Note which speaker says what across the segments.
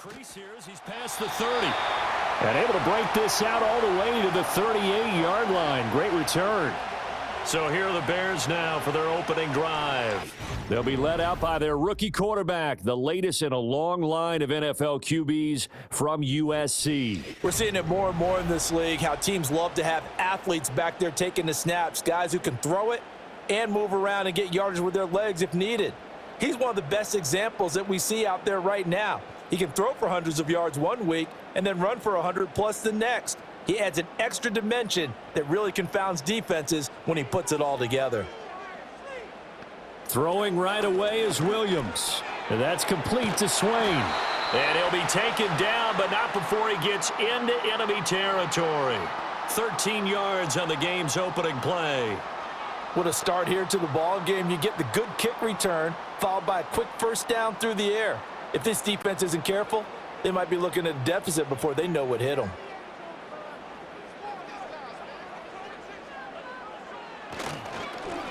Speaker 1: crease here as he's past the 30. And able to break this out all the way to the 38-yard line. Great return. So here are the Bears now for their opening drive. They'll be led out by their rookie quarterback, the latest in a long line of NFL QBs from USC.
Speaker 2: We're seeing it more and more in this league, how teams love to have athletes back there taking the snaps, guys who can throw it and move around and get yardage with their legs if needed. He's one of the best examples that we see out there right now. He can throw for hundreds of yards one week and then run for 100+ the next. He adds an extra dimension that really confounds defenses when he puts it all together.
Speaker 1: Throwing right away is Williams. And that's complete to Swain. And he'll be taken down, but not before he gets into enemy territory. 13 yards on the game's opening play.
Speaker 2: What a start here to the ball game. You get the good kick return, followed by a quick first down through the air. If this defense isn't careful, they might be looking at a deficit before they know what hit them.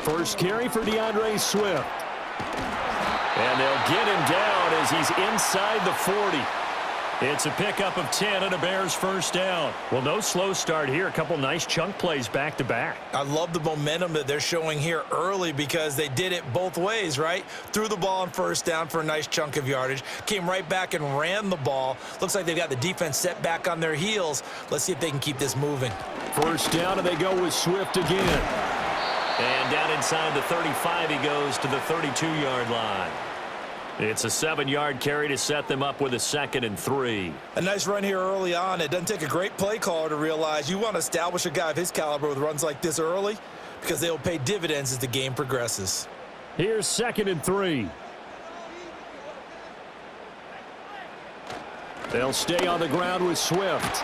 Speaker 1: First carry for DeAndre Swift. And they'll get him down as he's inside the 40. It's a pickup of 10 and a Bears first down. Well, no slow start here. A couple nice chunk plays back-to-back.
Speaker 2: I love the momentum that they're showing here early because they did it both ways, right? Threw the ball on first down for a nice chunk of yardage. Came right back and ran the ball. Looks like they've got the defense set back on their heels. Let's see if they can keep this moving.
Speaker 1: First down, and they go with Swift again. And down inside the 35, he goes to the 32-yard line. It's a 7-yard carry to set them up with a 2nd and 3.
Speaker 2: A nice run here early on. It doesn't take a great play caller to realize you want to establish a guy of his caliber with runs like this early because they will pay dividends as the game progresses.
Speaker 1: Here's 2nd and 3. They'll stay on the ground with Swift.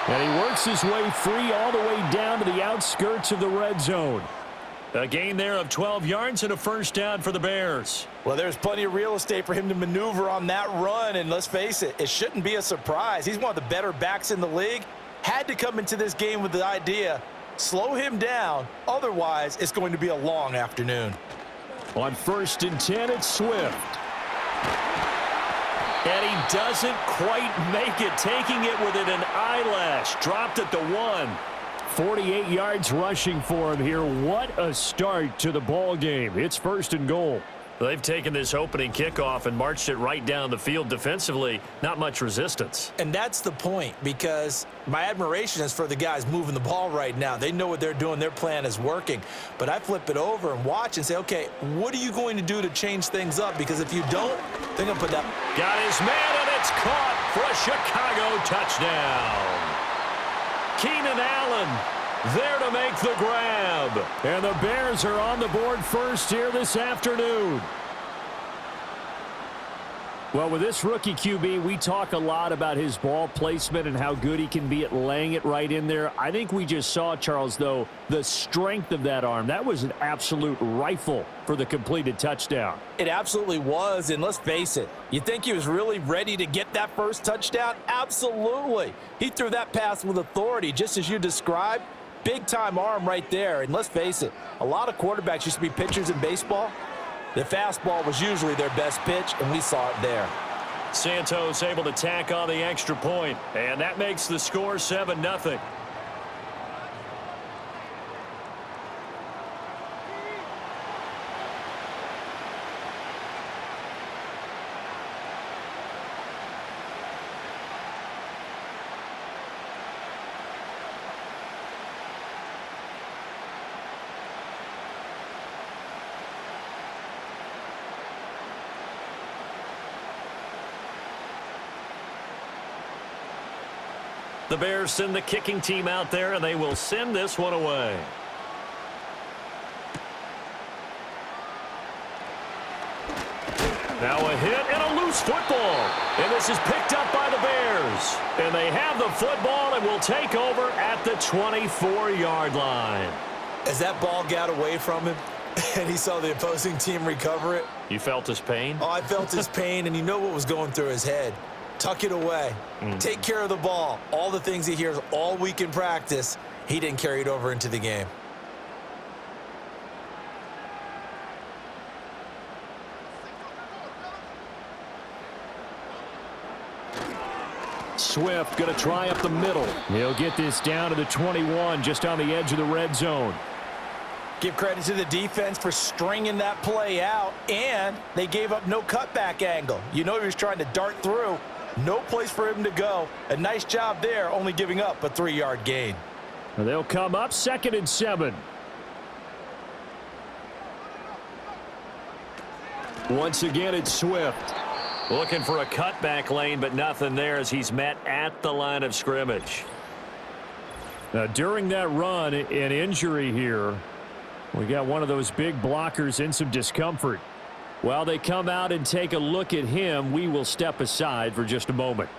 Speaker 1: And he works his way free all the way down to the outskirts of the red zone. A gain there of 12 yards and a first down for the Bears.
Speaker 2: Well, there's plenty of real estate for him to maneuver on that run, and let's face it, it shouldn't be a surprise. He's one of the better backs in the league. Had to come into this game with the idea, slow him down, otherwise it's going to be a long afternoon.
Speaker 1: On 1st and 10, it's Swift. And he doesn't quite make it, taking it within an eyelash. Dropped at the 1. 48 yards rushing for him here. What a start to the ball game. It's 1st and goal. They've taken this opening kickoff and marched it right down the field defensively. Not much resistance.
Speaker 2: And that's the point, because my admiration is for the guys moving the ball right now. They know what they're doing. Their plan is working. But I flip it over and watch and say, okay, what are you going to do to change things up? Because if you don't, they're going to put that.
Speaker 1: Got his man, and it's caught for a Chicago touchdown. Keenan Allen there to make the grab. And the Bears are on the board first here this afternoon. Well, with this rookie QB, we talk a lot about his ball placement and how good he can be at laying it right in there. I think we just saw, Charles, though, the strength of that arm. That was an absolute rifle for the completed touchdown.
Speaker 2: It absolutely was, and let's face it, you think he was really ready to get that first touchdown? Absolutely. He threw that pass with authority, just as you described. Big-time arm right there, and let's face it, a lot of quarterbacks used to be pitchers in baseball. The fastball was usually their best pitch, and we saw it there.
Speaker 1: Santos able to tack on the extra point, and that makes the score 7-0. The Bears send the kicking team out there, and they will send this one away. Now a hit and a loose football. And this is picked up by the Bears. And they have the football and will take over at the 24-yard line.
Speaker 2: As that ball got away from him and he saw the opposing team recover it.
Speaker 1: You felt his pain?
Speaker 2: Oh, I felt his pain, and you know what was going through his head. Tuck it away. Take care of the ball. All the things he hears all week in practice, he didn't carry it over into the game.
Speaker 1: Swift going to try up the middle. He'll get this down to the 21, just on the edge of the red zone.
Speaker 2: Give credit to the defense for stringing that play out, and they gave up no cutback angle. You know he was trying to dart through. No place for him to go. A nice job there, only giving up a 3-yard gain.
Speaker 1: They'll come up 2nd and 7. Once again, it's Swift. Looking for a cutback lane, but nothing there as he's met at the line of scrimmage. Now, during that run, an injury here. We got one of those big blockers in some discomfort. While they come out and take a look at him, we will step aside for just a moment.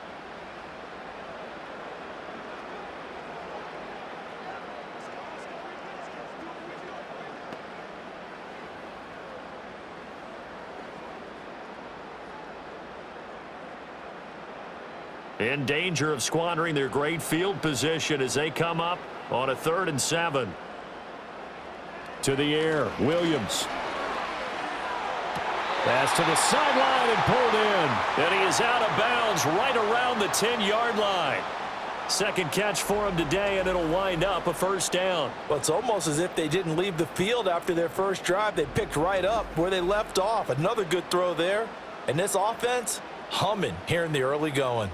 Speaker 1: In danger of squandering their great field position as they come up on a 3rd and 7. To the air, Williams. Pass to the sideline and pulled in. And he is out of bounds right around the 10-yard line. Second catch for him today, and it'll wind up a 1st down.
Speaker 2: Well, it's almost as if they didn't leave the field after their first drive. They picked right up where they left off. Another good throw there. And this offense, humming here in the early going.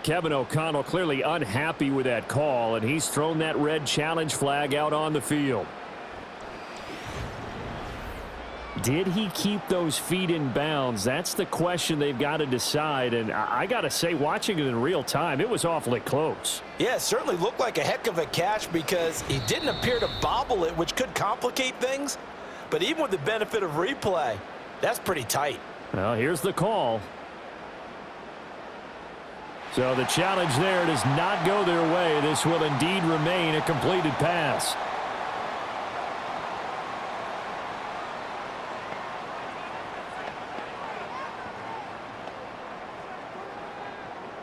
Speaker 1: Kevin O'Connell clearly unhappy with that call, and he's thrown that red challenge flag out on the field. Did he keep those feet in bounds? That's the question they've got to decide, and I got to say, watching it in real time, it was awfully close.
Speaker 2: Yeah, it certainly looked like a heck of a catch because he didn't appear to bobble it, which could complicate things. But even with the benefit of replay, that's pretty tight.
Speaker 1: Well, here's the call. So the challenge there does not go their way. This will indeed remain a completed pass.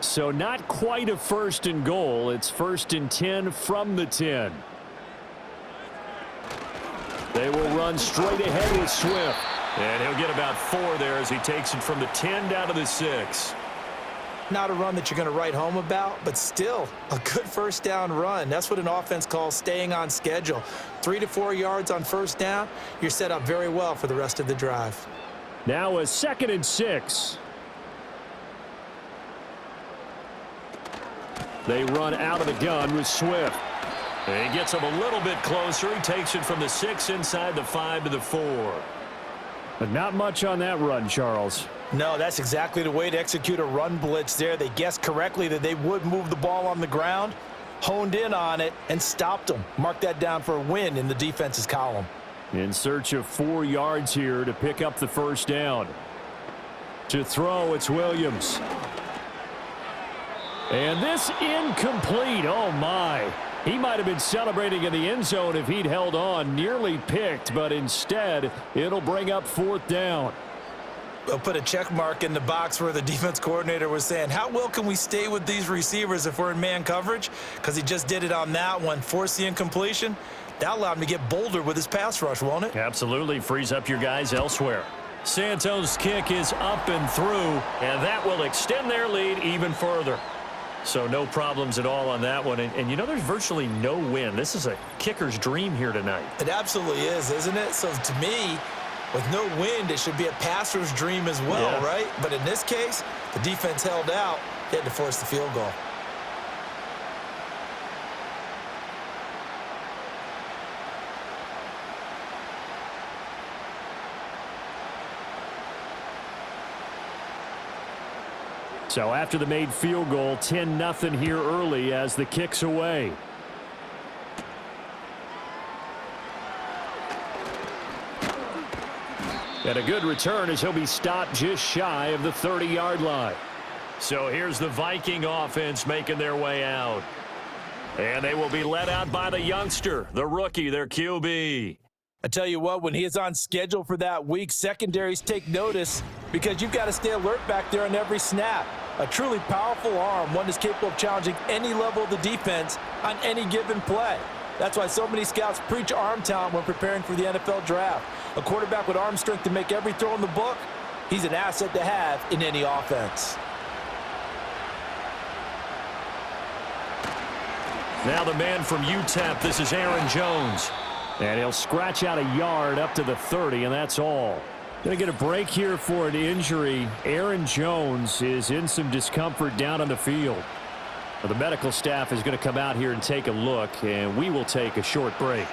Speaker 1: So not quite a 1st and goal. It's 1st and 10 from the 10. They will run straight ahead with Swift. And he'll get about 4 there as he takes it from the 10 down to the 6.
Speaker 2: Not a run that you're going to write home about, but still a good 1st down run. That's what an offense calls staying on schedule. 3 to 4 yards on 1st down, you're set up very well for the rest of the drive.
Speaker 1: Now a 2nd and 6. They run out of the gun with Swift. And he gets him a little bit closer. He takes it from the 6 inside the 5 to the 4. But not much on that run, Charles.
Speaker 2: No, that's exactly the way to execute a run blitz there. They guessed correctly that they would move the ball on the ground, honed in on it, and stopped them. Mark that down for a win in the defense's column.
Speaker 1: In search of 4 yards here to pick up the 1st down. To throw, it's Williams. And this incomplete. Oh, my. He might have been celebrating in the end zone if he'd held on. Nearly picked, but instead, it'll bring up 4th down.
Speaker 2: They'll put a check mark in the box where the defense coordinator was saying, how well can we stay with these receivers if we're in man coverage? Because he just did it on that one, forced the incompletion. That allowed him to get bolder with his pass rush, won't it?
Speaker 1: Absolutely. Frees up your guys elsewhere. Santos' kick is up and through, and that will extend their lead even further. So no problems at all on that one. And you know, there's virtually no wind. This is a kicker's dream here tonight.
Speaker 2: It absolutely is, isn't it? So to me, with no wind, it should be a passer's dream as well, right? But in this case, the defense held out. They had to force the field goal.
Speaker 1: So after the made field goal, 10-0 here early as the kick's away. And a good return as he'll be stopped just shy of the 30-yard line. So here's the Viking offense making their way out. And they will be led out by the youngster, the rookie, their QB.
Speaker 2: I tell you what, when he is on schedule for that week, secondaries take notice because you've got to stay alert back there on every snap. A truly powerful arm, one that's capable of challenging any level of the defense on any given play. That's why so many scouts preach arm talent when preparing for the NFL draft. A quarterback with arm strength to make every throw in the book, he's an asset to have in any offense.
Speaker 1: Now the man from UTEP, this is Aaron Jones. And he'll scratch out a yard up to the 30, and that's all. Going to get a break here for an injury. Aaron Jones is in some discomfort down on the field. Well, the medical staff is going to come out here and take a look, and we will take a short break.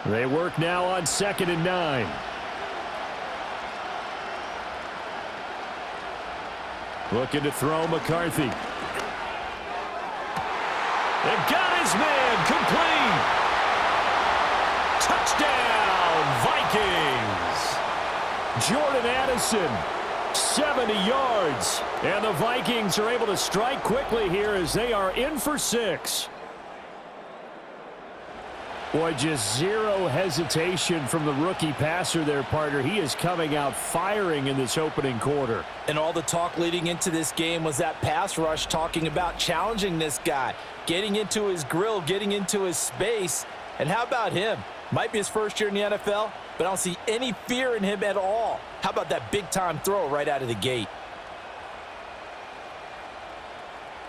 Speaker 1: They work now on 2nd and 9. Looking to throw McCarthy. They got his man complete. Touchdown, Vikings. Jordan Addison, 70 yards. And the Vikings are able to strike quickly here as they are in for 6. Boy, just zero hesitation from the rookie passer there, partner. He is coming out firing in this opening quarter.
Speaker 2: And all the talk leading into this game was that pass rush, talking about challenging this guy, getting into his grill, getting into his space. And how about him? Might be his first year in the NFL, but I don't see any fear in him at all. How about that big-time throw right out of the gate?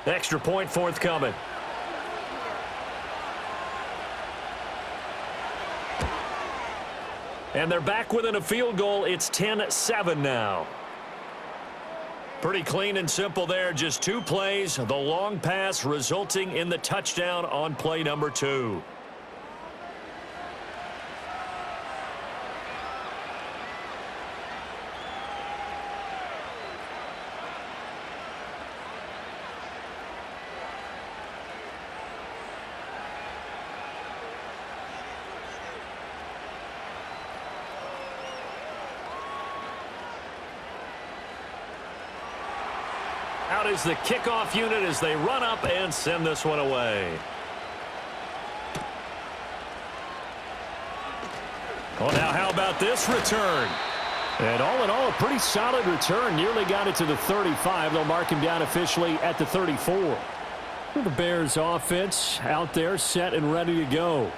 Speaker 1: Extra point forthcoming. And they're back within a field goal. It's 10-7 now. Pretty clean and simple there. Just 2 plays. The long pass resulting in the touchdown on play number 2. Out is the kickoff unit as they run up and send this one away. Oh, now how about this return? And all in all, a pretty solid return. Nearly got it to the 35. They'll mark him down officially at the 34. The Bears offense out there set and ready to go.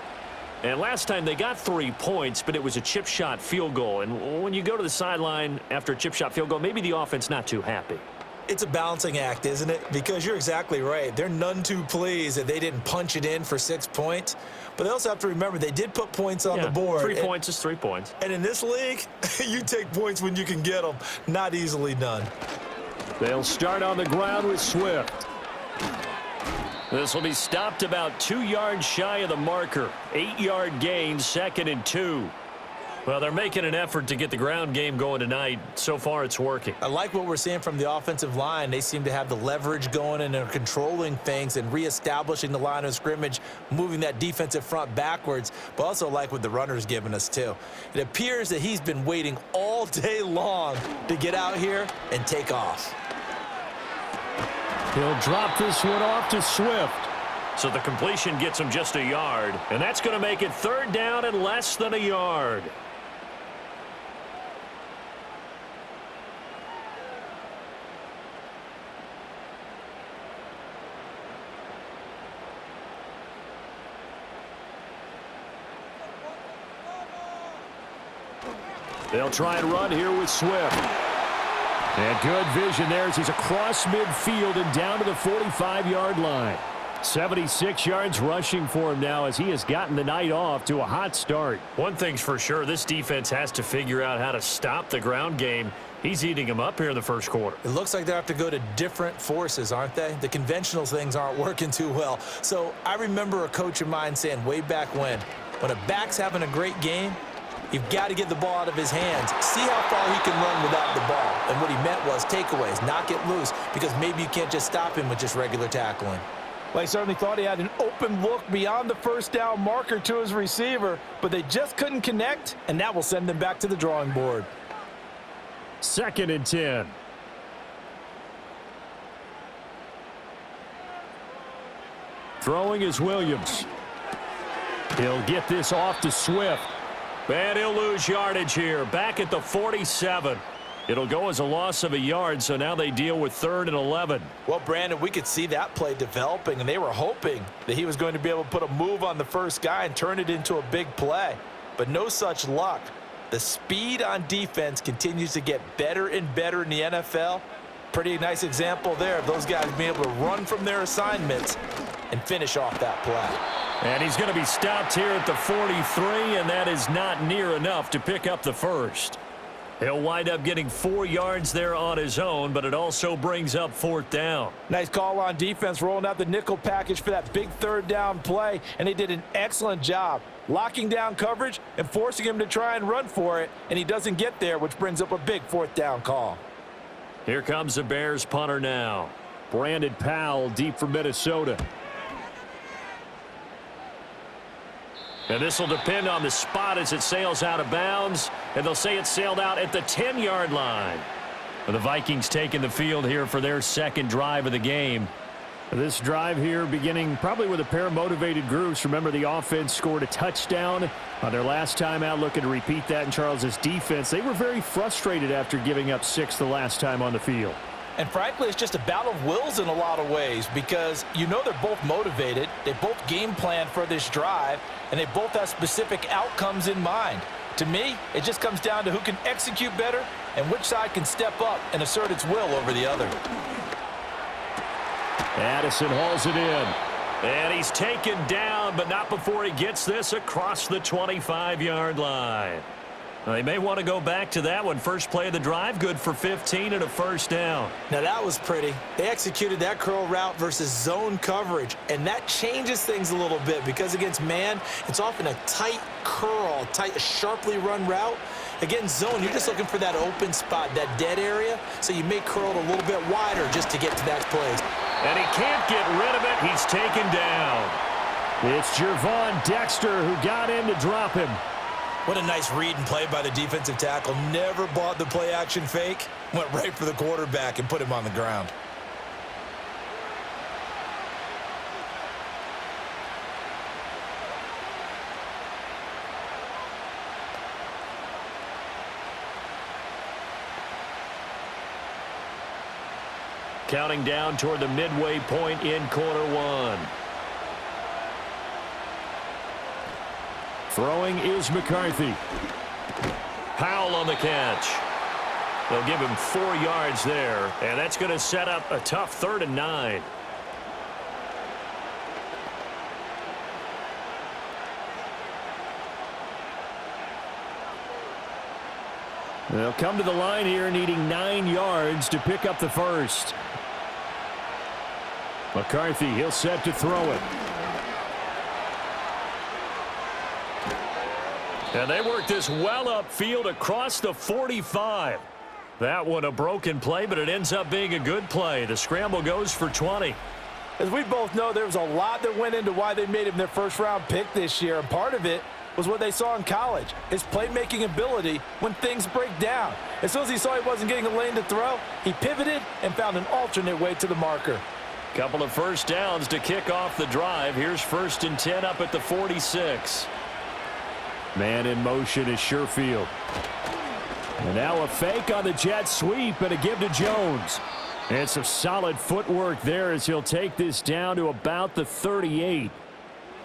Speaker 1: And last time they got 3 points, but it was a chip shot field goal. And when you go to the sideline after a chip shot field goal, maybe the offense not too happy.
Speaker 2: It's a balancing act, isn't it? Because you're exactly right. They're none too pleased that they didn't punch it in for 6 points. But they also have to remember they did put points on the board.
Speaker 1: 3 points is 3 points.
Speaker 2: And in this league, you take points when you can get them. Not easily done.
Speaker 1: They'll start on the ground with Swift. This will be stopped about 2 yards shy of the marker. 8-yard gain, 2nd and 2. Well, they're making an effort to get the ground game going tonight. So far, it's working. I like what we're seeing from the offensive line. They seem to have the leverage going and are controlling things and reestablishing the line of scrimmage, moving that defensive front backwards, but also like what the runner's giving us, too. It appears that he's been waiting all day long to get out here and take off. He'll drop this one off to Swift. So the completion gets him just a yard, and that's going to make it 3rd down and less than a yard. They'll try and run here with Swift. And good vision there as he's across midfield and down to the 45-yard line. 76 yards rushing for him now as he has gotten the night off to a hot start. One thing's for sure, this defense has to figure out how to stop the ground game. He's eating them up here in the first quarter.
Speaker 2: It looks like they have to go to different forces, aren't they? The conventional things aren't working too well. So I remember a coach of mine saying way back when a back's having a great game, you've got to get the ball out of his hands. See how far he can run without the ball. And what he meant was takeaways, not get loose, because maybe you can't just stop him with just regular tackling. Well, he certainly thought he had an open look beyond the first down marker to his receiver, but they just couldn't connect, and that will send them back to the drawing board.
Speaker 1: 2nd and 10. Throwing is Williams. He'll get this off to Swift. And he'll lose yardage here. Back at the 47. It'll go as a loss of a yard, so now they deal with 3rd and 11.
Speaker 2: Well, Brandon, we could see that play developing, and they were hoping that he was going to be able to put a move on the first guy and turn it into a big play. But no such luck. The speed on defense continues to get better and better in the NFL. Pretty nice example there of those guys being able to run from their assignments and finish off that play.
Speaker 1: And he's going to be stopped here at the 43, and that is not near enough to pick up the first. He'll wind up getting 4 yards there on his own, but it also brings up 4th down.
Speaker 2: Nice call on defense, rolling out the nickel package for that big 3rd down play, and they did an excellent job locking down coverage and forcing him to try and run for it, and he doesn't get there, which brings up a big 4th down call.
Speaker 1: Here comes the Bears punter now. Brandon Powell deep for Minnesota. And this will depend on the spot as it sails out of bounds. And they'll say it sailed out at the 10-yard line. The Vikings taking the field here for their second drive of the game. This drive here beginning probably with a pair of motivated groups. Remember, the offense scored a touchdown on their last time out, looking to repeat that in Charles's defense. They were very frustrated after giving up 6 the last time on the field.
Speaker 2: And frankly, it's just a battle of wills in a lot of ways because you know they're both motivated, they both game plan for this drive, and they both have specific outcomes in mind. To me, it just comes down to who can execute better and which side can step up and assert its will over the other.
Speaker 1: Addison hauls it in. And he's taken down, but not before he gets this across the 25-yard line. They may want to go back to that one. First play of the drive, good for 15 and a first down.
Speaker 2: Now that was pretty. They executed that curl route versus zone coverage, and that changes things a little bit because against man, it's often a tight curl, tight, sharply run route. Against zone, you're just looking for that open spot, that dead area, so you may curl it a little bit wider just to get to that place.
Speaker 1: And he can't get rid of it. He's taken down. It's Gervon Dexter who got in to drop him.
Speaker 2: What a nice read and play by the defensive tackle. Never bought the play-action fake. Went right for the quarterback and put him on the ground.
Speaker 1: Counting down toward the midway point in quarter one. Throwing is McCarthy. Powell on the catch. They'll give him 4 yards there, and that's going to set up a tough 3rd and 9. They'll come to the line here needing 9 yards to pick up the first. McCarthy, he'll set to throw it. And they work this well upfield across the 45. That one a broken play, but it ends up being a good play. The scramble goes for 20.
Speaker 2: As we both know, there was a lot that went into why they made him their first-round pick this year, and part of it was what they saw in college, his playmaking ability when things break down. As soon as he saw he wasn't getting a lane to throw, he pivoted and found an alternate way to the marker.
Speaker 1: Couple of first downs to kick off the drive. Here's 1st and 10 up at the 46. Man in motion is Sherfield. And now a fake on the jet sweep and a give to Jones. And some solid footwork there as he'll take this down to about the 38.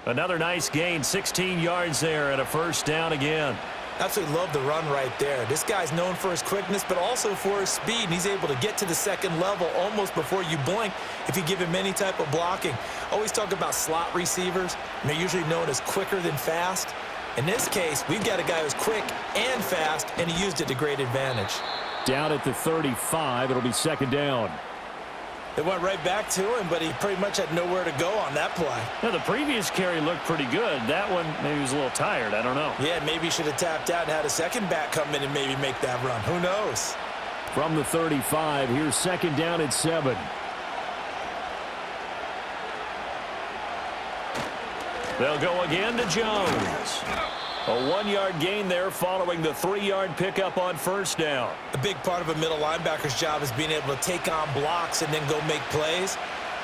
Speaker 1: Another nice gain, 16 yards there and a first down again.
Speaker 2: Absolutely love the run right there. This guy's known for his quickness, but also for his speed, and he's able to get to the second level almost before you blink if you give him any type of blocking. Always talk about slot receivers, and they're usually known as quicker than fast. In this case, we've got a guy who's quick and fast, and he used it to great advantage.
Speaker 1: Down at the 35, it'll be 2nd down.
Speaker 2: It went right back to him, but he pretty much had nowhere to go on that play.
Speaker 1: Now, the previous carry looked pretty good. That one, maybe he was a little tired. I don't know.
Speaker 2: Yeah, maybe he should have tapped out and had a second back come in and maybe make that run. Who knows?
Speaker 1: From the 35, here's 2nd down at 7. They'll go again to Jones. A 1-yard gain there following the 3-yard pickup on first down.
Speaker 2: A big part of a middle linebacker's job is being able to take on blocks and then go make plays.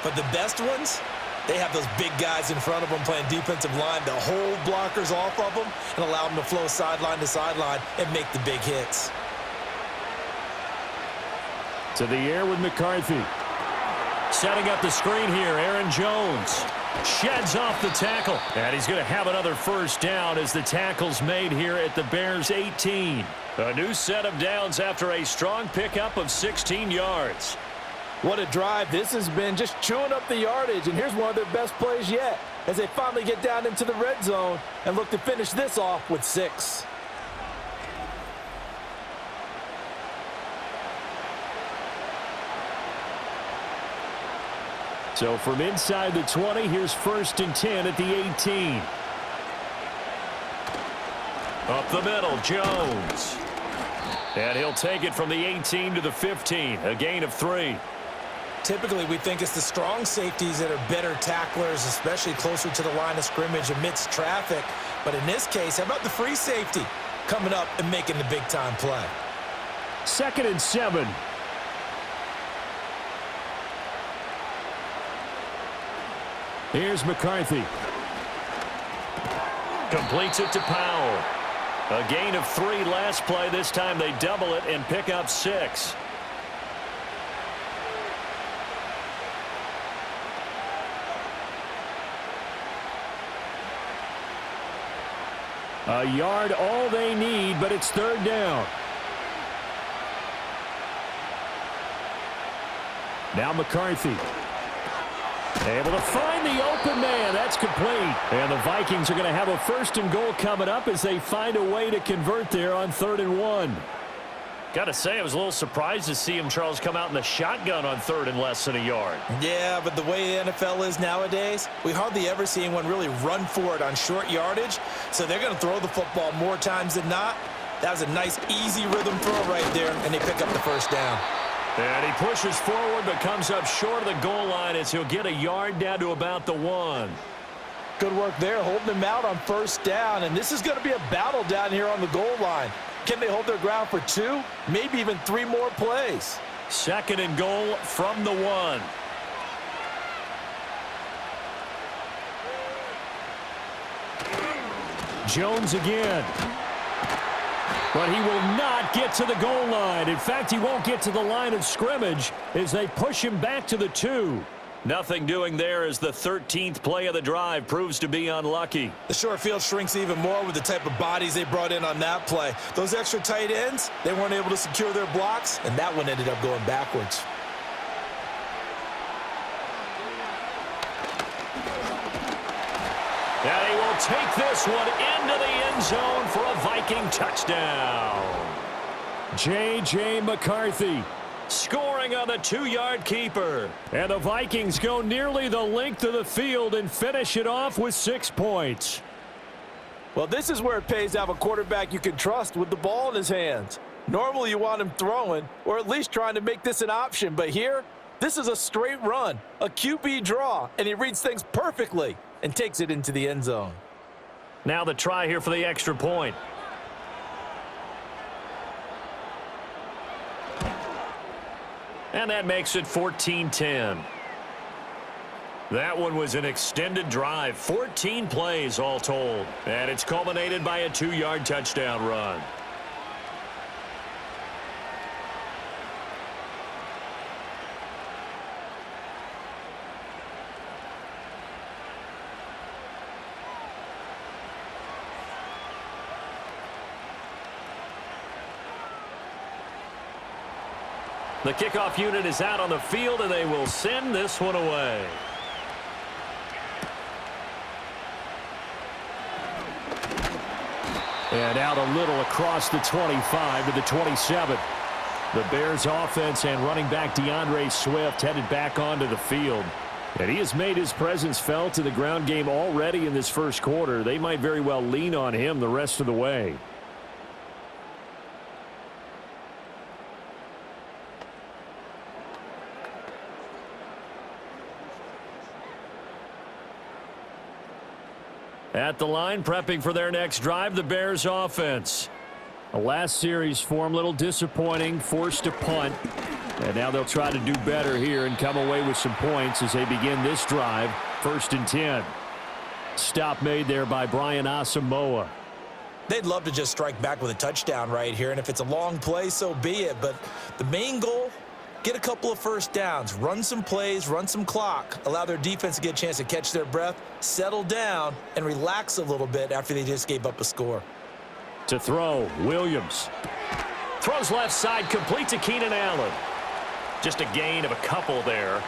Speaker 2: But the best ones, they have those big guys in front of them playing defensive line to hold blockers off of them and allow them to flow sideline to sideline and make the big hits.
Speaker 1: To the air with McCarthy. Setting up the screen here, Aaron Jones. Sheds off the tackle. And he's going to have another first down as the tackle's made here at the Bears' 18. A new set of downs after a strong pickup of 16 yards.
Speaker 2: What a drive this has been, just chewing up the yardage. And here's one of their best plays yet as they finally get down into the red zone and look to finish this off with 6.
Speaker 1: So from inside the 20, here's 1st and 10 at the 18. Up the middle, Jones. And he'll take it from the 18 to the 15, a gain of 3.
Speaker 2: Typically, we think it's the strong safeties that are better tacklers, especially closer to the line of scrimmage amidst traffic. But in this case, how about the free safety coming up and making the big-time play?
Speaker 1: 2nd and 7. Here's McCarthy. Completes it to Powell. A gain of 3 last play. This time they double it and pick up 6. A yard all they need, but it's 3rd down. Now McCarthy. Able to find the open man. That's complete. And the Vikings are going to have a 1st and goal coming up as they find a way to convert there on 3rd and 1. Got to say, I was a little surprised to see him, Charles, come out in the shotgun on 3rd and less than a yard.
Speaker 2: Yeah, but the way the NFL is nowadays, we hardly ever see anyone really run for it on short yardage. So they're going to throw the football more times than not. That was a nice, easy rhythm throw right there, and they pick up the 1st down.
Speaker 1: And he pushes forward but comes up short of the goal line as he'll get a yard down to about the 1.
Speaker 2: Good work there, holding him out on 1st down. And this is going to be a battle down here on the goal line. Can they hold their ground for 2, maybe even 3 more plays?
Speaker 1: 2nd and goal from the 1. Jones again. But he will not get to the goal line. In fact, he won't get to the line of scrimmage as they push him back to the 2. Nothing doing there as the 13th play of the drive proves to be unlucky.
Speaker 2: The short field shrinks even more with the type of bodies they brought in on that play. Those extra tight ends, they weren't able to secure their blocks, and that one ended up going backwards.
Speaker 1: And he will take this one into the end zone for a Viking touchdown. J.J. McCarthy scoring on the 2-yard keeper. And the Vikings go nearly the length of the field and finish it off with 6 points.
Speaker 2: Well, this is where it pays to have a quarterback you can trust with the ball in his hands. Normally you want him throwing or at least trying to make this an option. But here, this is a straight run, a QB draw, and he reads things perfectly and takes it into the end zone.
Speaker 1: Now the try here for the extra point. And that makes it 14-10. That one was an extended drive, 14 plays all told. And it's culminated by a 2-yard touchdown run. The kickoff unit is out on the field, and they will send this one away. And out a little across the 25 to the 27. The Bears offense and running back DeAndre Swift headed back onto the field. And he has made his presence felt in the ground game already in this first quarter. They might very well lean on him the rest of the way. At the line, prepping for their next drive, the Bears offense. The last series form, a little disappointing, forced to punt. And now they'll try to do better here and come away with some points as they begin this drive, 1st and 10. Stop made there by Brian Asamoah.
Speaker 2: They'd love to just strike back with a touchdown right here, and if it's a long play, so be it. But the main goal, get a couple of first downs, run some plays, run some clock, allow their defense to get a chance to catch their breath, settle down, and relax a little bit after they just gave up a score.
Speaker 1: To throw, Williams. Throws left side, complete to Keenan Allen. Just a gain of a couple there.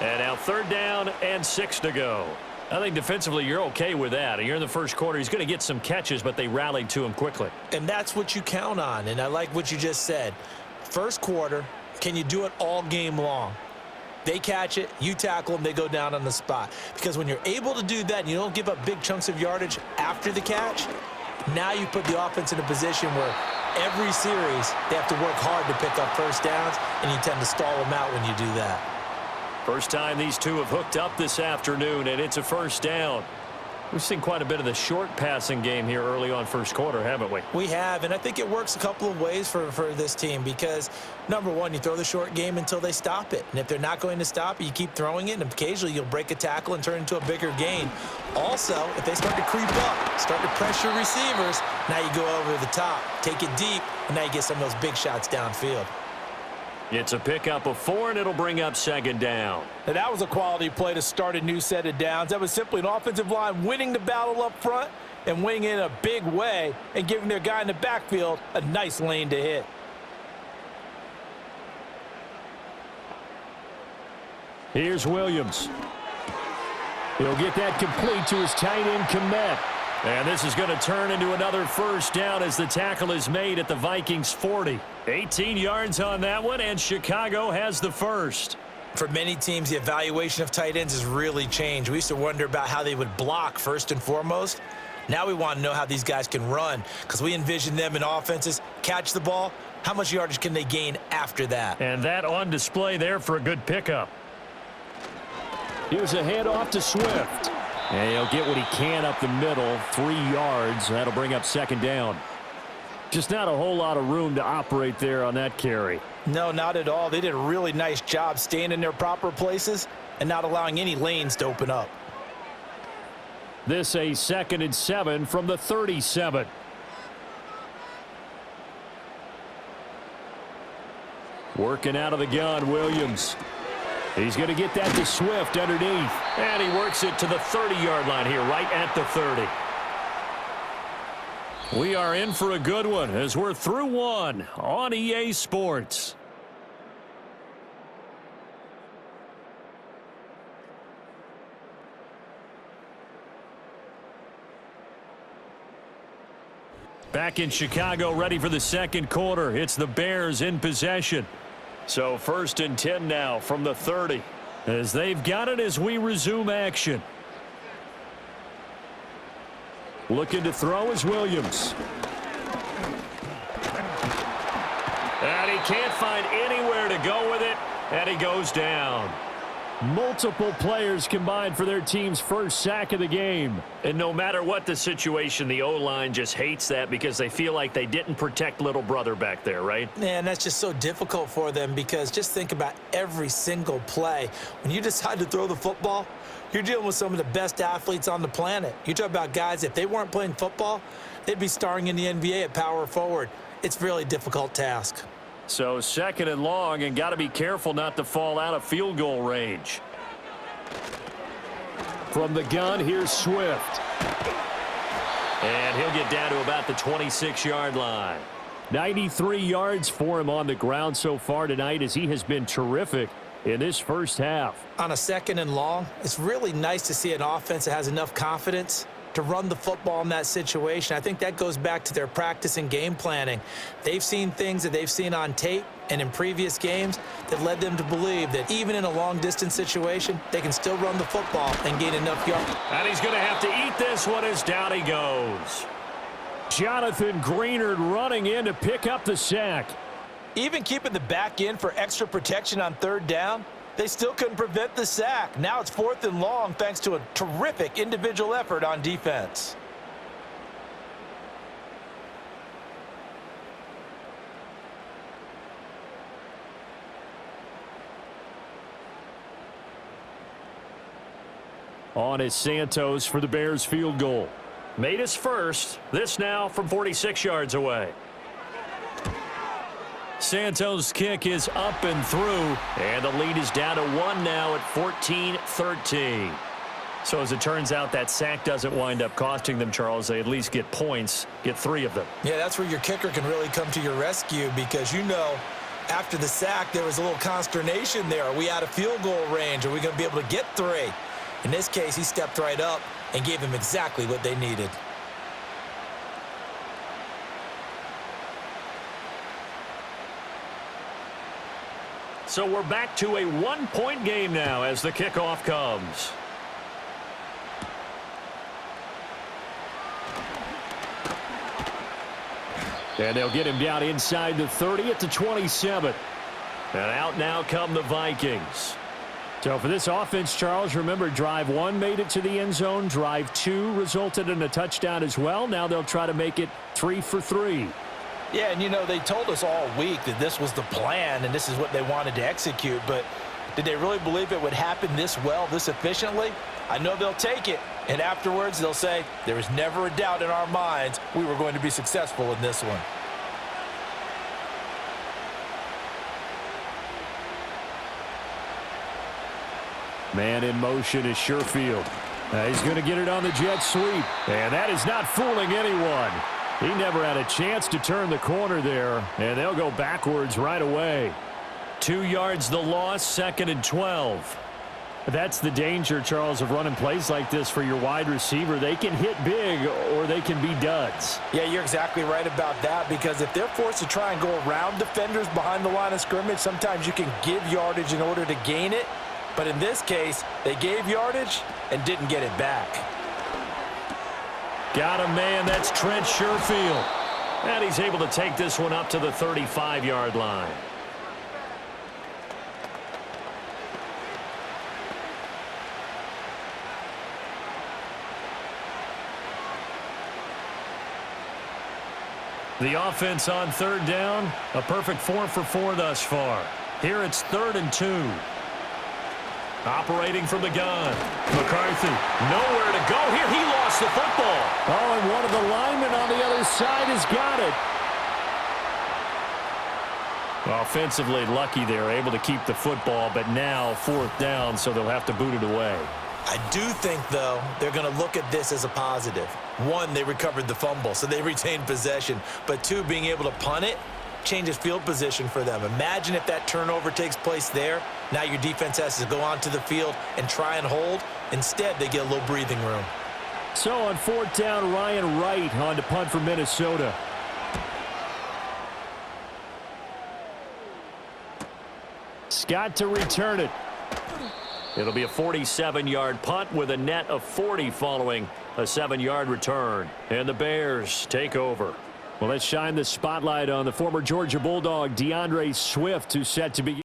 Speaker 1: And now 3rd down and 6 to go. I think defensively you're okay with that. You're in the first quarter. He's going to get some catches, but they rallied to him quickly.
Speaker 2: And that's what you count on, and I like what you just said. First quarter, can you do it all game long? They catch it, you tackle them, they go down on the spot. Because when you're able to do that and you don't give up big chunks of yardage after the catch, now you put the offense in a position where every series they have to work hard to pick up first downs, and you tend to stall them out when you do that.
Speaker 1: First time these two have hooked up this afternoon, and it's a first down. We've seen quite a bit of the short passing game here early on first quarter, haven't we?
Speaker 2: We have, and I think it works a couple of ways for this team because, number one, you throw the short game until they stop it. And if they're not going to stop it, you keep throwing it, and occasionally you'll break a tackle and turn it into a bigger gain. Also, if they start to creep up, start to pressure receivers, now you go over the top, take it deep, and now you get some of those big shots downfield.
Speaker 1: It's a pickup of 4, and it'll bring up 2nd down.
Speaker 2: Now, that was a quality play to start a new set of downs. That was simply an offensive line winning the battle up front and winning in a big way and giving their guy in the backfield a nice lane to hit.
Speaker 1: Here's Williams. He'll get that complete to his tight end, Kmet. And this is going to turn into another first down as the tackle is made at the Vikings 40. 18 yards on that one, and Chicago has the first.
Speaker 2: For many teams, the evaluation of tight ends has really changed. We used to wonder about how they would block first and foremost. Now we want to know how these guys can run because we envision them in offenses, catch the ball, how much yardage can they gain after that?
Speaker 1: And that on display there for a good pickup. Here's a handoff to Swift. And he'll get what he can up the middle, 3 yards. That'll bring up 2nd down. Just not a whole lot of room to operate there on that carry.
Speaker 2: No, not at all. They did a really nice job staying in their proper places and not allowing any lanes to open up.
Speaker 1: This a 2nd and 7 from the 37. Working out of the gun, Williams. He's going to get that to Swift underneath. And he works it to the 30-yard line here, right at the 30. We are in for a good one as we're through one on EA Sports. Back in Chicago, ready for the second quarter. It's the Bears in possession. So 1st and 10 now from the 30 as they've got it as we resume action. Looking to throw is Williams. And he can't find anywhere to go with it, and he goes down. Multiple players combined for their team's first sack of the game. And no matter what the situation, the O-line just hates that because they feel like they didn't protect little brother back there, right?
Speaker 2: Man, that's just so difficult for them because just think about every single play. When you decide to throw the football, you're dealing with some of the best athletes on the planet. You talk about guys, if they weren't playing football, they'd be starring in the NBA at power forward. It's a really difficult task.
Speaker 1: So 2nd and long, and got to be careful not to fall out of field goal range. From the gun, here's Swift. And he'll get down to about the 26-yard line. 93 yards for him on the ground so far tonight as he has been terrific in this first half.
Speaker 2: On a 2nd and long, it's really nice to see an offense that has enough confidence to run the football in that situation. I think that goes back to their practice and game planning. They've seen things that they've seen on tape and in previous games that led them to believe that even in a long-distance situation, they can still run the football and gain enough yards.
Speaker 1: And he's going to have to eat this one as down he goes. Jonathan Greenard running in to pick up the sack.
Speaker 2: Even keeping the back end for extra protection on 3rd down, they still couldn't prevent the sack. Now it's 4th and long thanks to a terrific individual effort on defense.
Speaker 1: On is Santos for the Bears field goal. Made his first. This now from 46 yards away. Santos' kick is up and through, and the lead is down to 1 now at 14-13. So as it turns out, that sack doesn't wind up costing them, Charles. They at least get points, get 3 of them.
Speaker 2: Yeah, that's where your kicker can really come to your rescue because, after the sack, there was a little consternation there. Are we out of field goal range? Are we going to be able to get 3? In this case, he stepped right up and gave them exactly what they needed.
Speaker 1: So we're back to a 1-point game now as the kickoff comes. And they'll get him down inside the 30 at the 27. And out now come the Vikings. So for this offense, Charles, remember drive 1 made it to the end zone. Drive 2 resulted in a touchdown as well. Now they'll try to make it 3 for 3.
Speaker 2: Yeah, and they told us all week that this was the plan and this is what they wanted to execute, but did they really believe it would happen this well, this efficiently? I know they'll take it, and afterwards they'll say, there was never a doubt in our minds we were going to be successful in this one.
Speaker 1: Man in motion is Sherfield. He's going to get it on the jet sweep, and that is not fooling anyone. He never had a chance to turn the corner there, and they'll go backwards right away. 2 yards the loss, 2nd and 12. That's the danger, Charles, of running plays like this for your wide receiver. They can hit big or they can be duds.
Speaker 2: Yeah, you're exactly right about that because if they're forced to try and go around defenders behind the line of scrimmage, sometimes you can give yardage in order to gain it. But in this case, they gave yardage and didn't get it back.
Speaker 1: Got a man, that's Trent Sherfield. And he's able to take this one up to the 35-yard line. The offense on 3rd down, a perfect 4 for 4 thus far. Here it's 3rd and 2. Operating from the gun. McCarthy, nowhere to go here. He lost the football. Oh, and one of the linemen on the other side has got it. Offensively lucky they're able to keep the football, but now 4th down, so they'll have to boot it away.
Speaker 2: I do think, though, they're going to look at this as a positive. 1, they recovered the fumble, so they retained possession. But 2, being able to punt it changes field position for them. Imagine if that turnover takes place there. Now your defense has to go onto the field and try and hold. Instead, they get a little breathing room.
Speaker 1: So on 4th down, Ryan Wright on to punt for Minnesota. Scott to return it. It'll be a 47-yard punt with a net of 40 following a 7-yard return. And the Bears take over. Well, let's shine the spotlight on the former Georgia Bulldog, DeAndre Swift, who's set to be